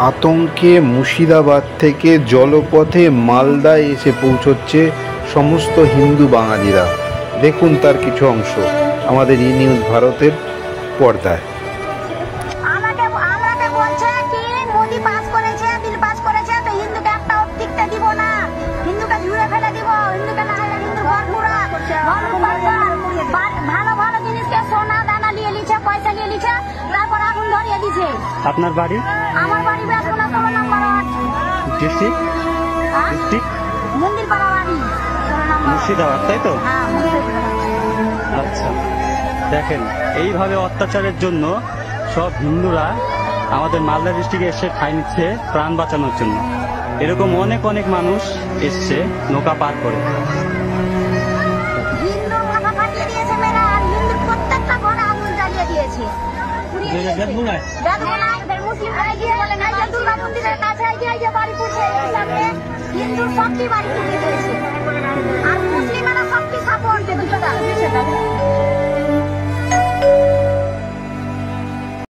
আতঙ্কে মুর্শিদাবাদ থেকে জলপথে মালদায় এসে পৌঁছচ্ছে সমস্ত হিন্দু বাঙালিরা। দেখুন তার কিছু অংশ আমাদের ই নিউজ ভারতের পর্দায়। আপনার বাড়ি? আমার বাড়ি বেদনা 16 নম্বর ওয়ার্ড। ডিস্ট্রিক্ট? ডিস্ট্রিক্ট মন্দিরপাড়া বাড়ি, 16 নম্বর। মুর্শিদাবাদ, তাই তো? হ্যাঁ, মুর্শিদাবাদ। আচ্ছা, দেখেন এইভাবে অত্যাচারের জন্য সব হিন্দুরা আমাদের মালদা ডিস্ট্রিক্টে এসে ঠাঁই নিচ্ছে প্রাণ বাঁচানোর জন্য। এরকম অনেক অনেক মানুষ এসছে নৌকা পার করে। হিন্দুর মাথা ফাটিয়ে দিয়েছে মেয়েরা, আর হিন্দুর প্রত্যেকটা ঘরে আগুন জ্বালিয়ে দিয়েছে। দুর্গা মন্দিরের কাছে বাড়ি পুড়ছে, হিন্দুর সবটি বাড়ি পুড়িয়ে দিয়েছে, আর মুসলিমেরা সবটি সাপোর্ট